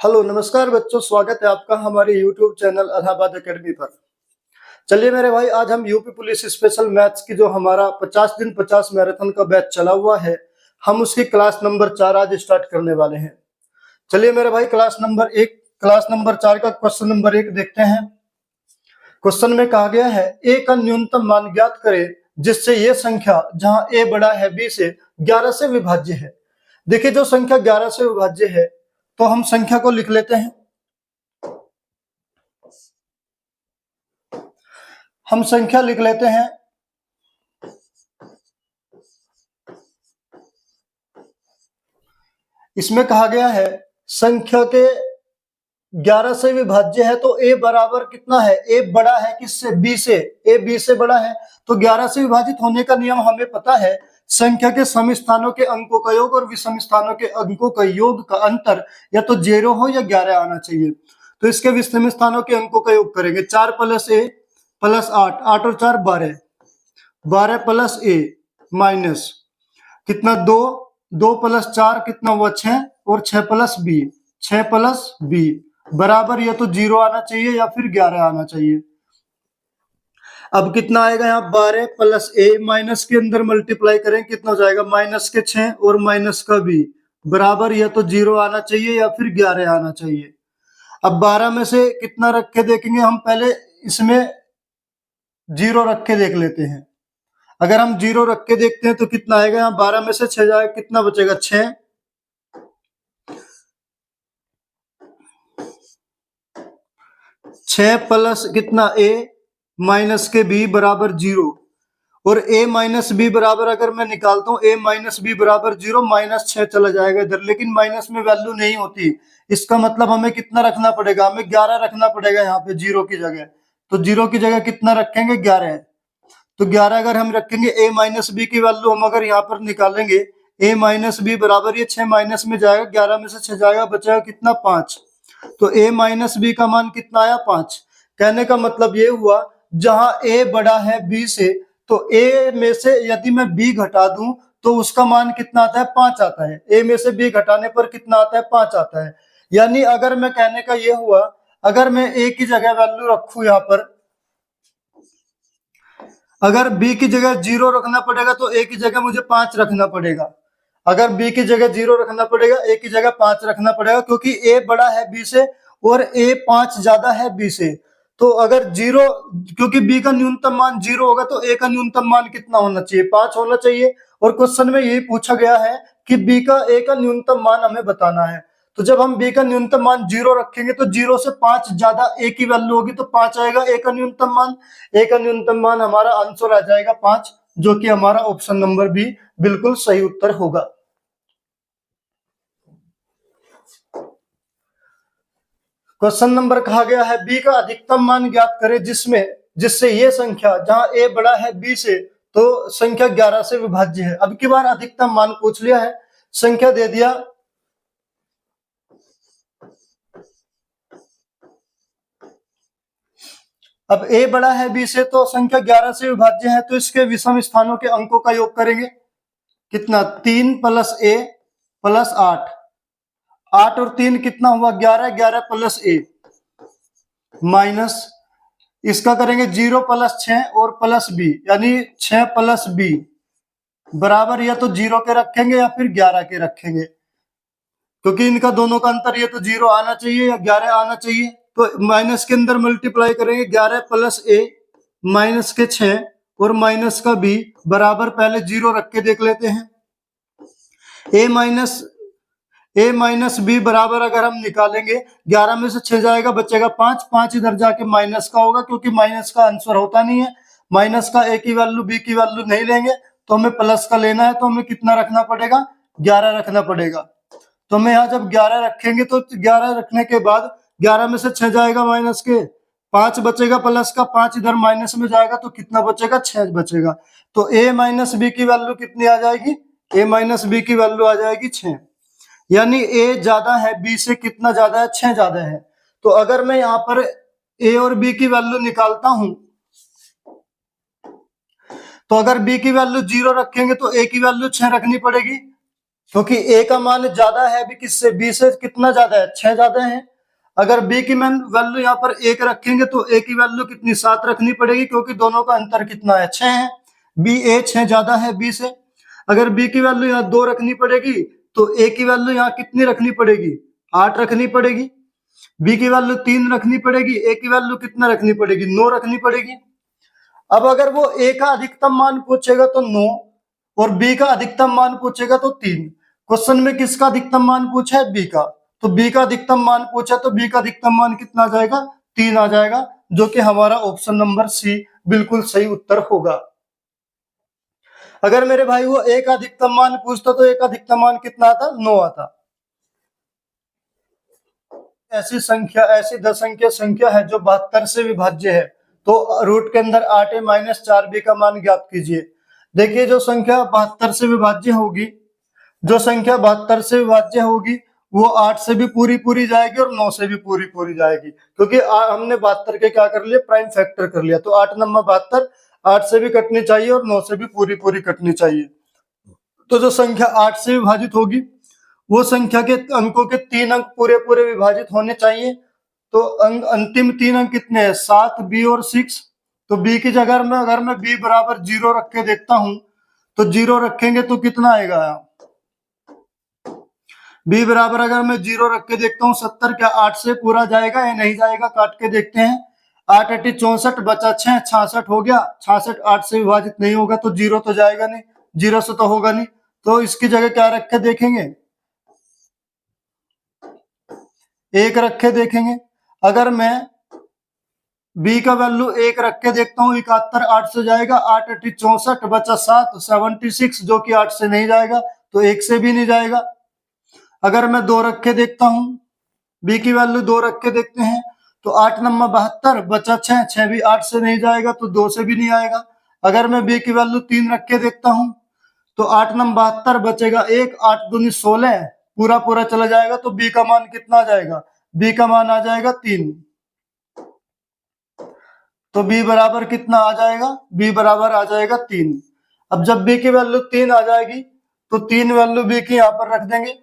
Hello नमस्कार बच्चों, स्वागत है आपका हमारे YouTube चैनल अलाहाबाद एकेडमी पर। चलिए मेरे भाई, आज हम यूपी पुलिस स्पेशल मैथ्स की जो हमारा 50 दिन 50 मैराथन का बैच चला हुआ है, हम उसकी क्लास नंबर 4 आज स्टार्ट करने वाले हैं। चलिए मेरे भाई, क्लास नंबर 4 का क्वेश्चन नंबर 1 देखते हैं। क्वेश्चन में कहा गया है ए का न्यूनतम मान ज्ञात करें जिससे ये संख्या जहां ए बड़ा है बी से 11 से विभाज्य है। देखिए, जो संख्या 11 से विभाज्य है तो हम संख्या को लिख लेते हैं। हम संख्या लिख लेते हैं। इसमें कहा गया है संख्या के 11 से विभाज्य है तो a बराबर कितना है, a बड़ा है किससे, b से, a b से बड़ा है तो 11 से विभाजित होने का नियम हमें पता है। संख्या के सम स्थानों के अंकों का योग और विषम स्थानों के अंकों का योग का अंतर या तो 0 हो या 11 आना चाहिए। तो इसके विषम स्थानों के अंकों का योग करेंगे। 4 + a + 8, 8 और 4 12, 12 + a माइनस कितना 2, 2 + 4 कितना हुआ 6 और 6 + b, 6 + b बराबर या तो 0 आना चाहिए या फिर 11 आना चाहिए। अब कितना आएगा यहाँ 12 + a माइनस के अंदर मल्टीप्लाई करें कितना हो जाएगा -6 और -b बराबर या तो 0 आना चाहिए या फिर 11 आना चाहिए। अब 12 में से कितना रख के देखेंगे, हम पहले इसमें 0 रख के देख लेते हैं। अगर हम 0 रख के देखते हैं तो कितना आएगा, यहाँ 12 में से 6 जाएगा, कितना बचेगा 6, 6 प्लस कितना a माइनस के b बराबर 0 और a माइनस b बराबर अगर मैं निकालता हूँ a माइनस b बराबर 0, -6 चला जाएगा इधर, लेकिन माइनस में वैल्यू नहीं होती। इसका मतलब हमें कितना रखना पड़ेगा, हमें 11 रखना पड़ेगा यहाँ पे 0 की जगह। तो 0 की जगह कितना रखेंगे 11। तो 11 अगर हम रखेंगे a माइनस बी की वैल्यू हम अगर यहाँ पर निकालेंगे a माइनस बी बराबर ये 6 माइनस में जाएगा, 11 में से 6 जाएगा, बचेगा कितना 5। तो a माइनस बी का मान कितना आया 5। कहने का मतलब ये हुआ जहां a बड़ा है b से तो a में से यदि मैं b घटा दूं तो उसका मान कितना आता है 5 आता है। a में से b घटाने पर कितना आता है 5 आता है। यानी अगर मैं कहने का ये हुआ, अगर मैं a की जगह वैल्यू रखूं यहाँ पर, अगर b की जगह 0 रखना पड़ेगा तो a की जगह मुझे 5 रखना पड़ेगा। अगर b की जगह 0 रखना पड़ेगा, a की जगह 5 रखना पड़ेगा, क्योंकि a बड़ा है b से और a 5 ज्यादा है b से। तो अगर 0, क्योंकि b का न्यूनतम मान 0 होगा तो a का न्यूनतम मान कितना होना चाहिए 5 होना चाहिए। और क्वेश्चन में यही पूछा गया है कि a का न्यूनतम मान हमें बताना है। तो जब हम b का न्यूनतम मान 0 रखेंगे तो 0 से 5 ज्यादा a की वैल्यू होगी तो 5 आएगा a का न्यूनतम मान। a का न्यूनतम मान हमारा आंसर आ जाएगा 5, जो कि हमारा ऑप्शन नंबर बी बिल्कुल सही उत्तर होगा। क्वेश्चन नंबर कहा गया है बी का अधिकतम मान ज्ञात करें जिससे ये संख्या जहां a बड़ा है b से तो संख्या 11 से विभाज्य है। अब की बार अधिकतम मान पूछ लिया है, संख्या दे दिया। अब a बड़ा है b से तो संख्या 11 से विभाज्य है, तो इसके विषम स्थानों के अंकों का योग करेंगे कितना 3 + a + 8, 8 और 3 कितना हुआ 11, 11 + a माइनस इसका करेंगे 0 + 6 और +b, यानी 6 + b बराबर या तो 0 के रखेंगे या फिर 11 के रखेंगे, क्योंकि इनका दोनों का अंतर ये तो 0 आना चाहिए या 11 आना चाहिए। तो माइनस के अंदर मल्टीप्लाई करेंगे 11 + a माइनस के 6 और माइनस का b बराबर, पहले 0 रख के देख लेते हैं। a माइनस b बराबर अगर हम निकालेंगे 11 में से 6 जाएगा, बचेगा 5, 5 इधर जाके माइनस का होगा, क्योंकि माइनस का आंसर होता नहीं है। माइनस का a की वैल्यू b की वैल्यू नहीं लेंगे तो हमें प्लस का लेना है, तो हमें कितना रखना पड़ेगा 11 रखना पड़ेगा। तो हमें यहाँ जब 11 रखेंगे तो 11 रखने के बाद 11 में से 6 जाएगा माइनस के, 5 बचेगा प्लस का, 5 इधर माइनस में जाएगा तो कितना बचेगा 6 बचेगा। तो a माइनस बी की वैल्यू कितनी आ जाएगी, a माइनस बी की वैल्यू आ जाएगी 6। यानी a ज्यादा है b से, कितना ज्यादा है 6 ज्यादा है। तो अगर मैं यहाँ पर a और b की वैल्यू निकालता हूं तो अगर b की वैल्यू 0 रखेंगे तो a की वैल्यू 6 रखनी पड़ेगी। क्योंकि ए का मान ज्यादा है अभी किससे, बी से। कितना ज्यादा है, 6 ज्यादा है। अगर बी की वैल्यू यहाँ पर 1 रखेंगे तो ए की वैल्यू कितनी, 7 रखनी पड़ेगी, क्योंकि दोनों का अंतर कितना है, 6 है। बी ए 6 ज्यादा है बी से। अगर बी की वैल्यू यहाँ 2 रखनी पड़ेगी तो ए की वैल्यू यहाँ कितनी रखनी पड़ेगी, 8 रखनी पड़ेगी। बी की वैल्यू 3 रखनी पड़ेगी, ए की वैल्यू कितना रखनी पड़ेगी, 9 रखनी पड़ेगी। अब अगर वो ए का अधिकतम मान पूछेगा तो 9, और बी का अधिकतम मान पूछेगा तो 3। क्वेश्चन में किसका अधिकतम मान पूछा है, बी का। तो बी का अधिकतम मान पूछा तो बी का अधिकतम मान कितना आ जाएगा, 3 आ जाएगा, जो कि हमारा ऑप्शन नंबर सी बिल्कुल सही उत्तर होगा। अगर मेरे भाई वो ए का अधिकतम मान पूछता तो ए का अधिकतम मान कितना आता, 9 आता। ऐसी संख्या, ऐसी दशंख्या संख्या है जो 72 से विभाज्य है, तो रूट के अंदर 8a माइनस 4b का मान ज्ञात कीजिए। देखिए जो संख्या 72 से विभाज्य होगी, जो संख्या 72 से विभाज्य होगी वो 8 से भी पूरी पूरी जाएगी और 9 से भी पूरी पूरी जाएगी, क्योंकि हमने 72 के क्या कर लिया, प्राइम फैक्टर कर लिया। तो 8 नंबर 72, 8 से भी कटनी चाहिए और 9 से भी पूरी पूरी कटनी चाहिए। तो जो संख्या 8 से विभाजित होगी वो संख्या के अंकों के 3 अंक पूरे पूरे विभाजित होने चाहिए। तो अंतिम 3 अंक कितने हैं, 7, बी और 6। तो बी की जगह में अगर मैं बी बराबर 0 रख के देखता हूं तो 0 रखेंगे तो कितना आएगा, बी बराबर अगर मैं 0 रख के देखता हूँ 70, क्या 8 से पूरा जाएगा या नहीं जाएगा, काट के देखते हैं। 8 8 64 बचा 6, 66 हो गया। 66 8 से विभाजित नहीं होगा तो 0 तो जाएगा नहीं, 0 से तो होगा नहीं। तो इसकी जगह क्या रख के देखेंगे, 1 रख के देखेंगे। अगर मैं बी का वैल्यू 1 रख के देखता हूँ, 71 8 से जाएगा, 8 8 64 बचा 7, 76 जो कि 8 से नहीं जाएगा, तो 1 से भी नहीं जाएगा। अगर मैं 2 रख के देखता हूं, बी की वैल्यू 2 रख के देखते हैं, तो 8 नंबर 72 बचा 6, 6 भी 8 से नहीं जाएगा तो 2 से भी नहीं आएगा। अगर मैं बी की वैल्यू 3 रख के देखता हूं तो 8 नंबर 72 बचेगा 1, 8 दूनी 16, पूरा पूरा चला जाएगा तो बी का मान कितना आ जाएगा, बी का मान आ जाएगा 3। तो बी बराबर कितना आ जाएगा, बी बराबर आ जाएगा 3। अब जब बी की वैल्यू 3 आ जाएगी तो 3 वैल्यू बी की यहां पर रख देंगे।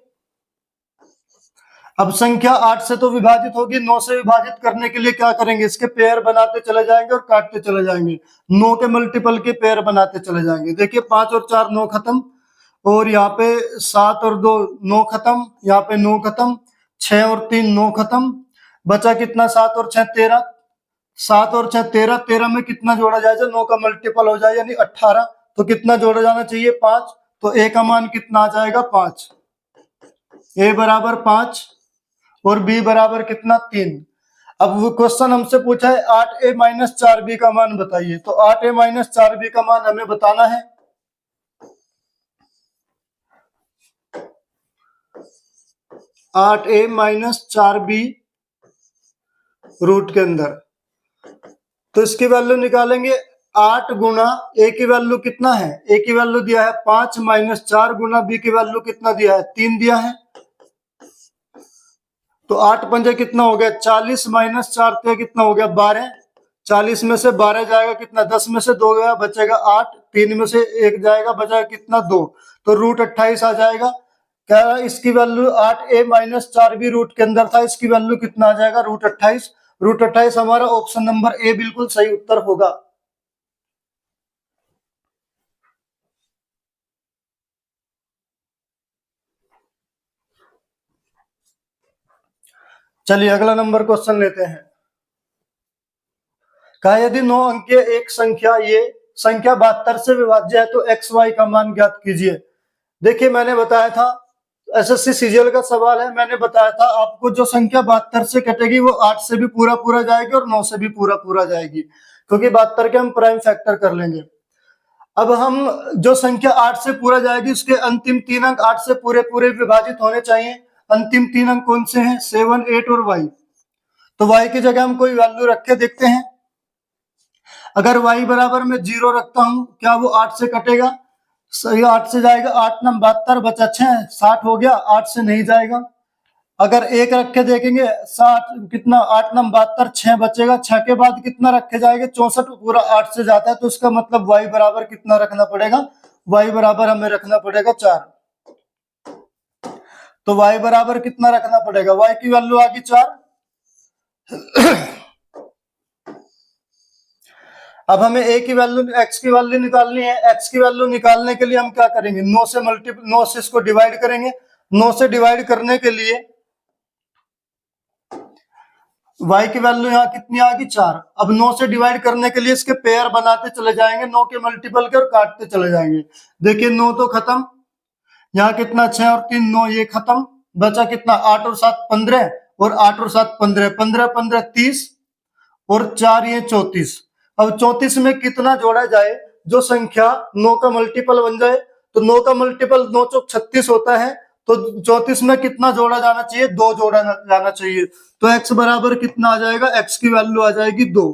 अब संख्या 8 से तो विभाजित होगी, 9 से विभाजित करने के लिए क्या करेंगे, इसके पेयर बनाते चले जाएंगे और काटते चले जाएंगे। 9 के मल्टीपल के पेयर बनाते चले जाएंगे। देखिए 5 और 4 9 खत्म, और यहाँ पे 7 और 2 9 खत्म, यहाँ पे 9 खत्म, 6 और 3 9 खत्म, बचा कितना, 7 और 6 13, 7 और 6 13, 13 में कितना जोड़ा जाए जो 9 का मल्टीपल हो जाए यानी 18, तो कितना जोड़ा जाना चाहिए, 5। तो ए का मान कितना आ जाएगा, 5। ए बराबर 5 और बी बराबर कितना, 3। अब वो क्वेश्चन हमसे पूछा है 8a माइनस 4b का मान बताइए, तो 8a माइनस 4b का मान हमें बताना है। आठ ए माइनस 4b रूट के अंदर, तो इसकी वैल्यू निकालेंगे। 8 गुना ए की वैल्यू कितना है, ए की वैल्यू दिया है 5 माइनस 4 गुना बी की वैल्यू कितना दिया है, 3 दिया है। तो 8 पंजे कितना हो गया, 40 माइनस 4 कितना हो गया, 12। 40 में से 12 जाएगा कितना, 10 में से 2 गया बचेगा 8, 3 में से 1 जाएगा बचेगा कितना, 2। तो रूट 28 आ जाएगा। क्या इसकी value 8a minus 4b root के अंदर था, इसकी वैल्यू कितना आ जाएगा, रूट 28। रूट 28 हमारा ऑप्शन नंबर ए बिल्कुल सही उत्तर होगा। चलिए अगला नंबर क्वेश्चन लेते हैं। कहा यदि 9 अंकीय एक संख्या, ये संख्या 72 से विभाज्य है तो एक्स वाई का मान ज्ञात कीजिए। देखिए मैंने बताया था, एसएससी सीजीएल का सवाल है, मैंने बताया था आपको जो संख्या 72 से कटेगी वो 8 से भी पूरा पूरा जाएगी और 9 से भी पूरा पूरा जाएगी, क्योंकि 72 के हम प्राइम फैक्टर कर लेंगे। अब हम जो संख्या 8 से पूरा जाएगी उसके अंतिम 3 अंक 8 से पूरे पूरे विभाजित होने चाहिए। अंतिम 3 अंक कौन से हैं, 7 8 और y। तो y की जगह हम कोई वैल्यू रख के देखते हैं। अगर y बराबर में 0 रखता हूं, क्या वो 8 से कटेगा, सही 8 से जाएगा। 8 नम 72 बचा 6, 60 हो गया, 8 से नहीं जाएगा। अगर 1 रख के देखेंगे 60 कितना, 8 नम 72, 6 बचेगा, 6 के बाद कितना रखे जाएंगे, 64, पूरा 8 से जाता है, तो इसका मतलब y बराबर कितना रखना पड़ेगा, y बराबर हमें रखना पड़ेगा 4। तो y बराबर कितना रखना पड़ेगा, y की वैल्यू आ गई 4। अब हमें a की वैल्यू x की वैल्यू निकालनी है। x की वैल्यू निकालने के लिए हम क्या करेंगे, 9 से इसको डिवाइड करेंगे। 9 से डिवाइड करने के लिए y की वैल्यू यहाँ कितनी आ गई 4। अब 9 से डिवाइड करने के लिए इसके पेयर बनाते चले जाएंगे, 9 के मल्टीपल के, और काटते चले जाएंगे। देखिए 9 तो खत्म, यहाँ कितना 6 और 3 9, ये खत्म, बचा कितना 8 और 7 15, और 8 और 7 15, 15 15 30, और 4 ये 34। अब 34 में कितना जोड़ा जाए जो संख्या 9 का मल्टीपल बन जाए, तो 9 का मल्टीपल 9 चौक 36 होता है, तो 34 में कितना जोड़ा जाना चाहिए, 2 जोड़ा जाना चाहिए। तो x बराबर कितना आ जाएगा, x की वैल्यू आ जाएगी 2,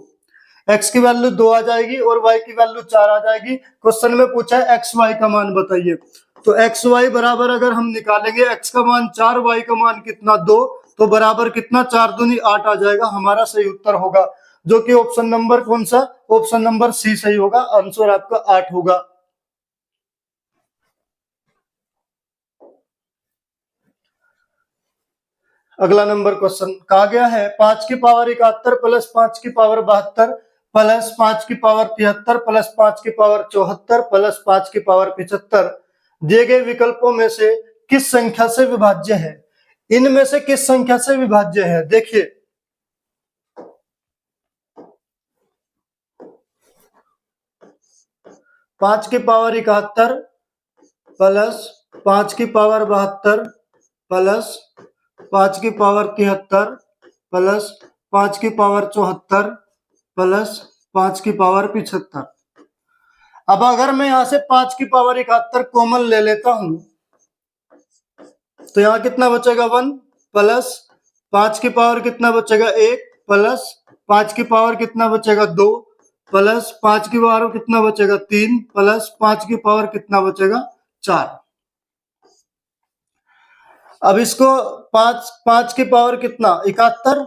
x की वैल्यू 2 आ जाएगी, और y की वैल्यू 4 आ जाएगी। क्वेश्चन में पूछा है x y का मान बताइए, तो x y बराबर अगर हम निकालेंगे, x का मान 4, y का मान कितना 2, तो बराबर कितना 4 दूनी 8 आ जाएगा। हमारा सही उत्तर होगा, जो कि ऑप्शन नंबर कौन सा, ऑप्शन नंबर सी सही होगा, आंसर आपका 8 होगा। अगला नंबर क्वेश्चन कहा गया है 5 की पावर 71 प्लस 5 की पावर 72 प्लस 5 की पावर 73 प्लस 5 की पावर 74 प्लस 5 की पावर 75 दिए गए विकल्पों में से किस संख्या से विभाज्य है। इनमें से किस संख्या से विभाज्य है, देखिए 5 की पावर 71 प्लस 5 की पावर 72 प्लस 5 की पावर 73 प्लस 5 की पावर 74 प्लस 5 की पावर 75। अब अगर मैं यहां से 5 की पावर 71 कॉमन ले लेता हूं, तो यहां कितना बचेगा 1, प्लस 5 की पावर कितना बचेगा 1, प्लस 5 की पावर कितना बचेगा 2, प्लस 5 की पावर कितना बचेगा 3, प्लस 5 की पावर कितना बचेगा 4। अब इसको 5 की पावर कितना 71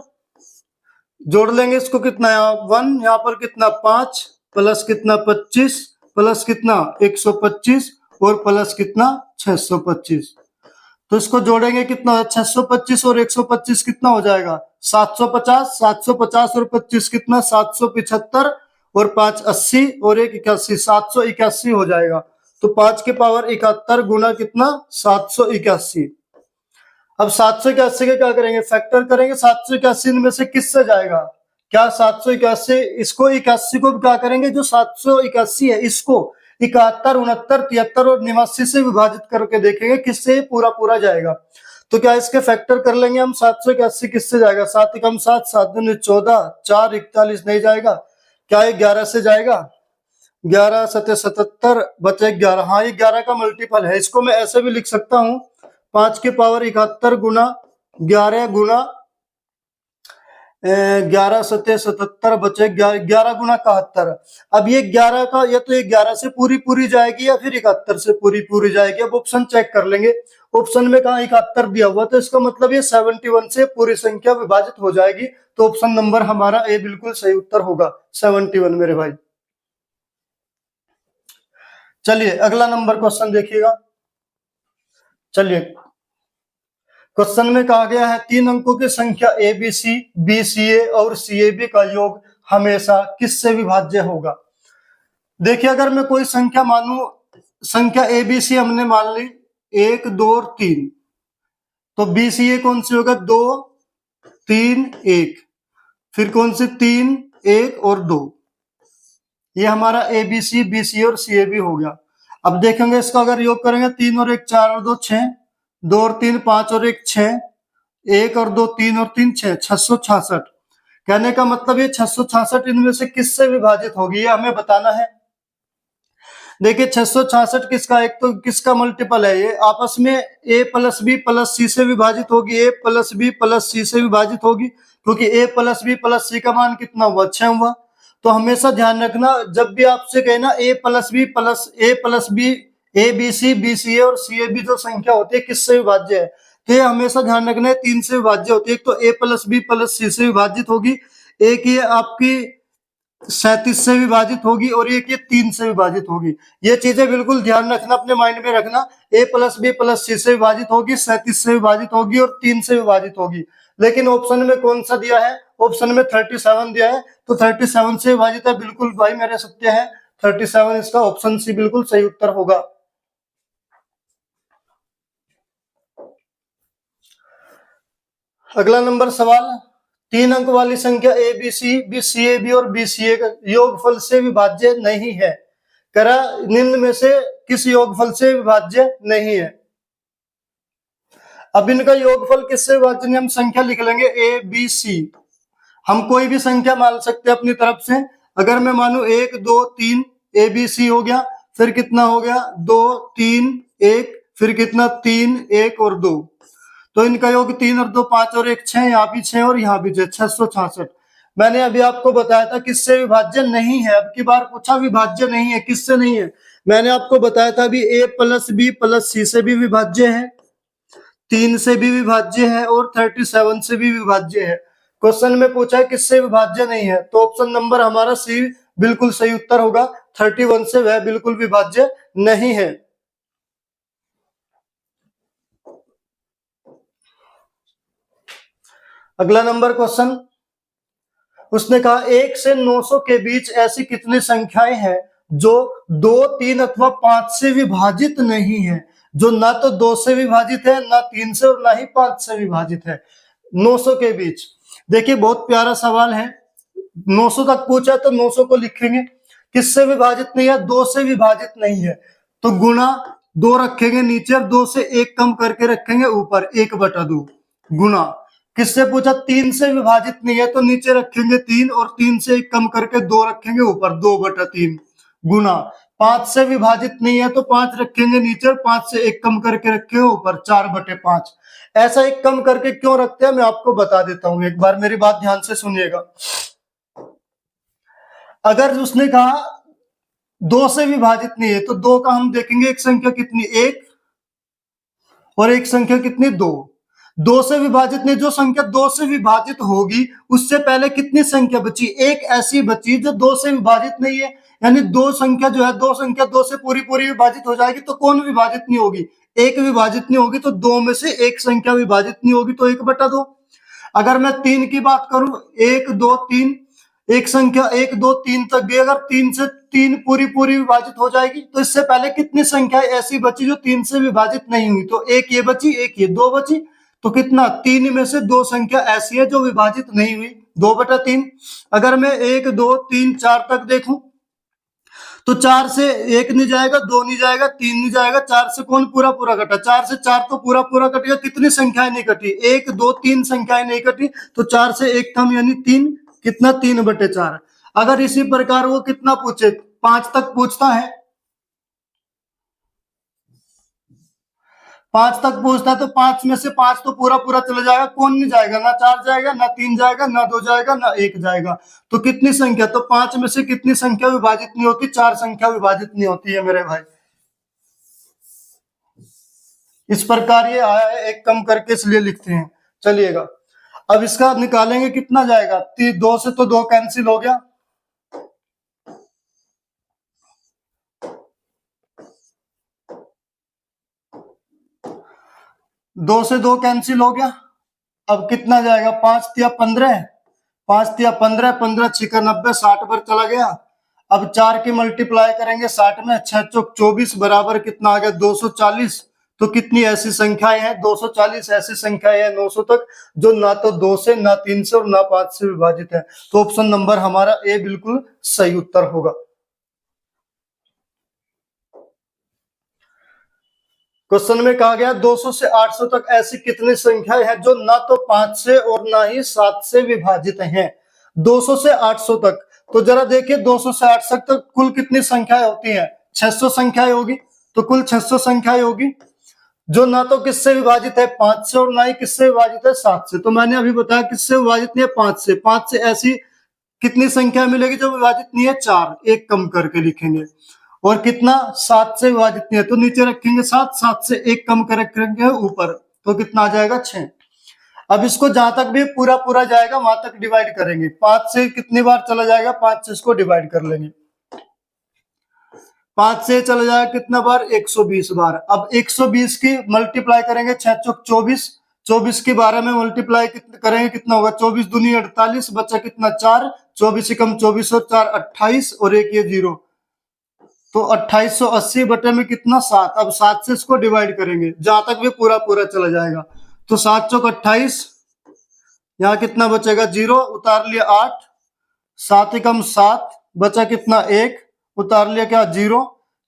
जोड़ लेंगे, इसको कितना 1, यहाँ पर कितना 5 प्लस कितना 25 प्लस कितना 125 और प्लस कितना 625। तो इसको जोड़ेंगे कितना 625 और 125 कितना हो जाएगा 750, 750 और 25 कितना 775, और 5 80 और 1 81, 781 हो जाएगा। तो 5 की पावर 71 गुना कितना 781। अब 781 के क्या करेंगे, फैक्टर करेंगे। 781 में से किससे जाएगा, क्या 781 इसको 81 को क्या करेंगे, जो 781 है इसको 71 69 73 और 89 से विभाजित करके देखेंगे किससे पूरा पूरा जाएगा। तो क्या इसके फैक्टर कर लेंगे हम, 781 किससे जाएगा, 7 एकम 7, 7 दूनी 14, 4 41 नहीं जाएगा, क्या ये 11 से जाएगा, 11 सत्ते 77 बचे 11, हाँ ये 11 का मल्टीपल है। इसको मैं ऐसे भी लिख सकता हूं 5 की पावर 71 गुना 11 गुना 11 सत्ते 77 बचे 11 गुना 71। अब ये 11 का, या तो ये 11 से पूरी पूरी जाएगी या फिर 71 से पूरी पूरी जाएगी। अब ऑप्शन चेक कर लेंगे, ऑप्शन में कहा 71 दिया हुआ, तो इसका मतलब ये 71 से पूरी संख्या विभाजित हो जाएगी। तो ऑप्शन नंबर हमारा ए बिल्कुल सही उत्तर होगा, 71 मेरे भाई। चलिए अगला नंबर क्वेश्चन देखिएगा। चलिए क्वेश्चन में कहा गया है 3 अंकों की संख्या ABC, BCA और CAB का योग हमेशा किससे विभाज्य होगा। देखिए अगर मैं कोई संख्या मानू, संख्या ABC हमने मान ली 1 2 और 3, तो BCA कौन सी होगा 2 3 1, फिर कौन सी 3 1 और 2, ये हमारा ABC BCA और CAB हो गया। अब देखेंगे इसका अगर योग करेंगे 3 और 1 4 और 2 6, 2 और 3 5 और 1 6, 1 और 2 3 और 3 6, 666। कहने का मतलब ये 666 इनमें से किससे विभाजित होगी, ये हमें बताना है। देखिए 666 किसका, एक तो किसका मल्टीपल है, ये आपस में A plus B plus C से विभाजित होगी, A plus B plus C से विभाजित होगी, क्योंकि A plus B plus C का मान कितना हुआ 6 हुआ। तो हमेशा ध्यान रखना जब भी आपसे कहे ना A plus B plus A plus B, ABC BCA और CAB जो संख्या होती है किससे विभाज्य है, तो ये हमेशा ध्यान रखना है 3 से विभाज्य होती है। एक तो A plus B plus C से विभाजित होगी, एक ये आपकी 37 से विभाजित होगी और एक ये 3 से विभाजित होगी। ये चीजें बिल्कुल ध्यान रखना, अपने माइंड में रखना। a प्लस बी प्लस सी से विभाजित होगी, 37 से विभाजित होगी और 3 से विभाजित होगी। लेकिन ऑप्शन में कौन सा दिया है? ऑप्शन में 37 दिया है, तो 37 से विभाजित है। बिल्कुल भाई मेरे सत्य है, 37 इसका ऑप्शन सी बिल्कुल सही उत्तर होगा। अगला नंबर सवाल, 3 अंक वाली संख्या a b c a b और बी सी ए का योगफल से विभाज्य नहीं है। करा निम्न में से किस योगफल से विभाज्य नहीं है? अब इनका योगफल किससे विभाज्य नहीं, हम संख्या लिख लेंगे ए बी सी। हम कोई भी संख्या मान सकते हैं अपनी तरफ से। अगर मैं मानू 1 2 3 ए बी सी हो गया, फिर कितना हो गया 2 3 1, फिर कितना 3 1 और 2, तो इनका योग 3 और 2 5 और 1 6, यहाँ भी 6 और यहाँ भी 6, 666। मैंने अभी आपको बताया था किससे विभाज्य नहीं है। अब की बार पूछा विभाज्य नहीं है, किससे नहीं है? मैंने आपको बताया था अभी a प्लस बी प्लस सी से भी विभाज्य है, 3 से भी विभाज्य है और 37 से भी विभाज्य है। क्वेश्चन में पूछा है किससे विभाज्य नहीं है, तो ऑप्शन नंबर हमारा सी बिल्कुल सही उत्तर होगा। 31 से वह बिल्कुल विभाज्य नहीं है। अगला नंबर क्वेश्चन, उसने कहा 1 से 900 के बीच ऐसी कितनी संख्याएं हैं जो 2 3 अथवा 5 से विभाजित नहीं है? जो ना तो 2 से विभाजित है, ना 3 से और ना ही 5 से विभाजित है। 900 के बीच, देखिए बहुत प्यारा सवाल है। 900 तक पूछा तो 900 को लिखेंगे, किससे विभाजित नहीं है? 2 से विभाजित नहीं है, तो गुणा 2 रखेंगे नीचे और 2 से 1 कम करके रखेंगे ऊपर, 1/2 गुणा। किससे पूछा? 3 से विभाजित नहीं है, तो नीचे रखेंगे 3 और 3 से 1 कम करके 2 रखेंगे ऊपर, 2/3 गुणा। 5 से विभाजित नहीं है, तो 5 रखेंगे नीचे और 5 से 1 कम करके रखेंगे ऊपर, 4/5। ऐसा 1 कम करके क्यों रखते हैं मैं आपको बता देता हूं, एक बार मेरी बात ध्यान से सुनिएगा। अगर उसने कहा 2 से विभाजित नहीं है, तो 2 का हम देखेंगे एक संख्या कितनी 1 और एक संख्या कितनी 2। 2 से विभाजित नहीं, जो संख्या 2 से विभाजित होगी उससे पहले कितनी संख्या बची? एक ऐसी बची जो 2 से विभाजित नहीं है, यानी 2 संख्या जो है, 2 संख्या 2 से पूरी पूरी विभाजित हो जाएगी, तो कौन विभाजित नहीं होगी? एक विभाजित नहीं होगी, तो 2 में से एक संख्या विभाजित नहीं होगी, तो 1/2। अगर मैं 3 की बात करूं, 1 2 3, एक संख्या 1 2 3 तक गई, अगर 3 से 3 पूरी पूरी विभाजित हो जाएगी, तो इससे पहले कितनी संख्या ऐसी बची जो 3 से विभाजित नहीं हुई? तो एक ये बची, एक ये, 2 बची। तो कितना? 3 में से 2 संख्या ऐसी है जो विभाजित नहीं हुई, 2/3। अगर मैं 1 2 3 4 तक देखूं, तो 4 से 1 नहीं जाएगा, 2 नहीं जाएगा, 3 नहीं जाएगा, 4 से कौन पूरा पूरा कटा? 4 से 4 तो पूरा पूरा कटेगा। कितनी संख्याएं नहीं कटी? 1 2 3 संख्याएं नहीं कटी, तो 4 से 1 कम यानी 3, कितना? 3/4। अगर इसी प्रकार वो कितना पूछे, 5 तक पूछता है, 5 तक पूछता है, तो 5 में से 5 तो पूरा पूरा चला जाएगा, कौन नहीं जाएगा? ना 4 जाएगा, ना 3 जाएगा, ना 2 जाएगा, ना 1 जाएगा। तो कितनी संख्या? तो 5 में से कितनी संख्या विभाजित नहीं होती? 4 संख्या विभाजित नहीं होती है मेरे भाई। इस प्रकार ये आया है, एक कम करके इसलिए लिखते हैं। चलिएगा, अब इसका निकालेंगे, कितना जाएगा? 2 से तो 2 कैंसिल हो गया, 2 से 2 कैंसिल हो गया। अब कितना जाएगा? 5 तिया 15, 5 तिया 15, 15 छिका 90, 60 पर चला गया। अब 4 की मल्टीप्लाई करेंगे 60 में, 6 चौक 24 बराबर कितना आ गया? 240। तो कितनी ऐसी संख्याएं हैं? 240 ऐसी संख्याएं हैं 900 तक जो ना तो 2 से, ना 3 से और ना 5 से विभाजित है। तो ऑप्शन नंबर हमारा ए बिल्कुल सही उत्तर होगा। क्वेश्चन में कहा गया 200 से 800 तक ऐसी कितनी संख्याएं हैं जो ना तो 5 से और ना ही 7 से विभाजित हैं? 200 से 800 तक, तो जरा देखिए 200 से 800 तक कुल कितनी संख्याएं होती हैं? 600 संख्याएं होगी, तो कुल 600 संख्याएं होगी जो ना तो किससे विभाजित है? 5 से, और ना ही किससे विभाजित है? 7 से। तो मैंने अभी बताया किससे विभाजित नहीं है? 5 से। 5 से ऐसी कितनी संख्या मिलेगी जो विभाजित नहीं है? 4, एक कम करके लिखेंगे। और कितना? 7 से विभाजित नहीं है, तो नीचे रखेंगे 7, 7 से 1 कम कर रखेंगे ऊपर, तो कितना आ जाएगा? 6। अब इसको जहां तक भी पूरा पूरा जाएगा वहां तक डिवाइड करेंगे। 5 से कितनी बार चला जाएगा, 5 से इसको डिवाइड कर लेंगे। 5 से चला जाएगा कितना बार, 120 बार। अब 120 की मल्टीप्लाई करेंगे, 6 चौक 24, 24 की 12 में मल्टीप्लाई करेंगे कितना होगा, 24 दूनी 48, बचा कितना 4, 24 से कम 24 और 4 28 और एक ये 0, तो 2880 बटे में कितना 7। अब 7 से इसको डिवाइड करेंगे जहां तक भी पूरा पूरा चला जाएगा, तो 7 चौक 28, यहाँ कितना बचेगा 0, उतार लिया 8, 7 एकम 7, बचा कितना 1, उतार लिया क्या 0,